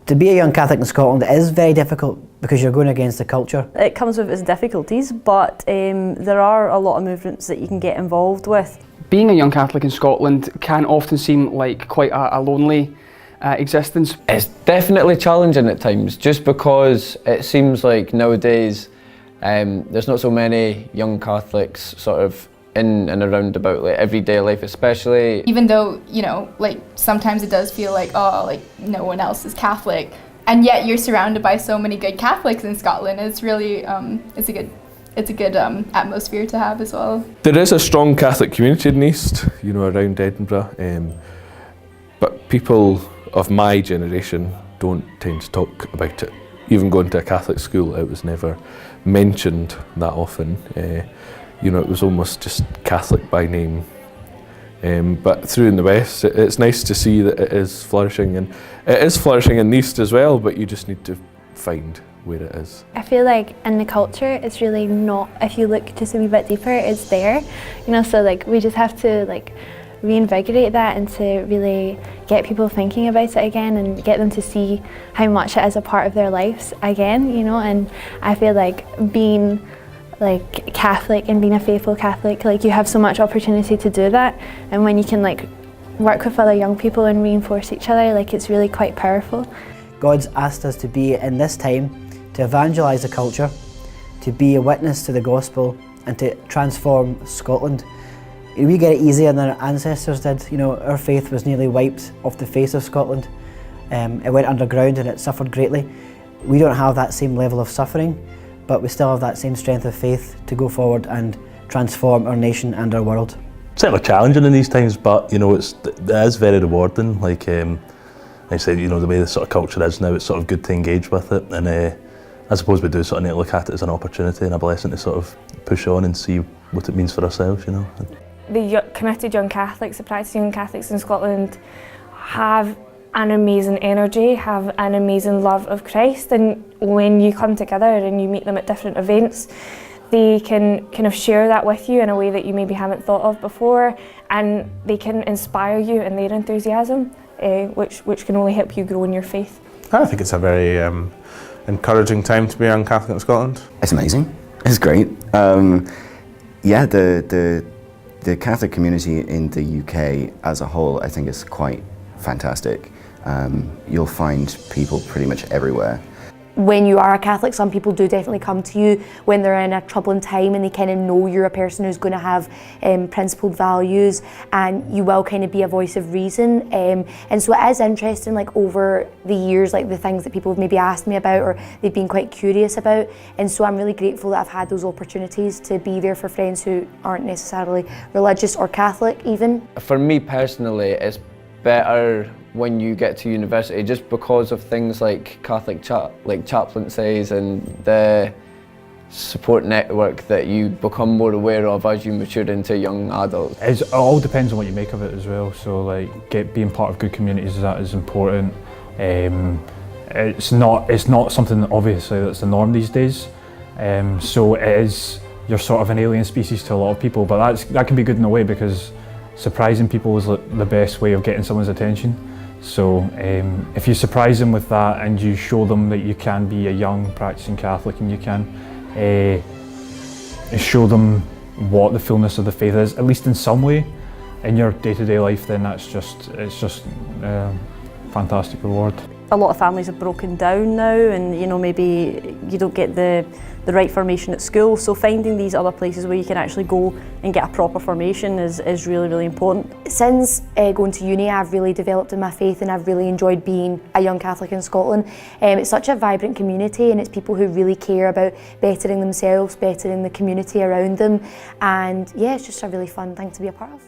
To be a young Catholic in Scotland is very difficult because you're going against the culture. It comes with its difficulties, but there are a lot of movements that you can get involved with. Being a young Catholic in Scotland can often seem like quite a lonely existence. It's definitely challenging at times, just because it seems like nowadays there's not so many young Catholics sort of in and around about like everyday life, especially. Even though, you know, like sometimes it does feel like, oh, like no one else is Catholic, and yet you're surrounded by so many good Catholics in Scotland. It's really, it's a good atmosphere to have as well. There is a strong Catholic community in East, you know, around Edinburgh, but people of my generation don't tend to talk about it. Even going to a Catholic school, it was never mentioned that often. You know, it was almost just Catholic by name. But through in the West, it's nice to see that it is flourishing, and it is flourishing in the East as well, but you just need to find where it is. I feel like in the culture, it's really not, if you look just a wee bit deeper, it's there. You know, so like we just have to like reinvigorate that and to really get people thinking about it again and get them to see how much it is a part of their lives again, you know. And I feel like being like Catholic and being a faithful Catholic, like you have so much opportunity to do that, and when you can like work with other young people and reinforce each other, like it's really quite powerful. God's asked us to be in this time to evangelise the culture, to be a witness to the gospel and to transform Scotland. We get it easier than our ancestors did. You know, our faith was nearly wiped off the face of Scotland. It went underground and it suffered greatly. We don't have that same level of suffering, but we still have that same strength of faith to go forward and transform our nation and our world. Certainly challenging in these times, but you know, it is very rewarding. Like I said, you know, the way the sort of culture is now, it's sort of good to engage with it, and I suppose we do sort of need to look at it as an opportunity and a blessing to sort of push on and see what it means for ourselves, you know. The committed young Catholics, the practicing young Catholics in Scotland have an amazing energy, have an amazing love of Christ, and when you come together and you meet them at different events, they can kind of share that with you in a way that you maybe haven't thought of before, and they can inspire you in their enthusiasm, which can only help you grow in your faith. I think it's a very encouraging time to be a young Catholic in Scotland. It's amazing. It's great. Yeah, the Catholic community in the UK as a whole, I think, is quite fantastic. You'll find people pretty much everywhere. When you are a Catholic, some people do definitely come to you when they're in a troubling time and they kind of know you're a person who's going to have principled values, and you will kind of be a voice of reason. And so it is interesting, like over the years, like the things that people have maybe asked me about or they've been quite curious about. And so I'm really grateful that I've had those opportunities to be there for friends who aren't necessarily religious or Catholic even. For me personally, it's better when you get to university, just because of things like Catholic chaplaincies and the support network that you become more aware of as you mature into young adults. It all depends on what you make of it as well. So like being part of good communities, that is important. It's not something that obviously that's the norm these days. So it is, you're sort of an alien species to a lot of people, but that can be good in a way, because surprising people is the best way of getting someone's attention. So if you surprise them with that and you show them that you can be a young practicing Catholic and you can show them what the fullness of the faith is, at least in some way, in your day-to-day life, then it's just fantastic reward. A lot of families have broken down now, and you know, maybe you don't get the right formation at school, so finding these other places where you can actually go and get a proper formation is really, really important. Since going to uni, I've really developed in my faith, and I've really enjoyed being a young Catholic in Scotland. It's such a vibrant community, and it's people who really care about bettering themselves, bettering the community around them, and yeah, it's just a really fun thing to be a part of.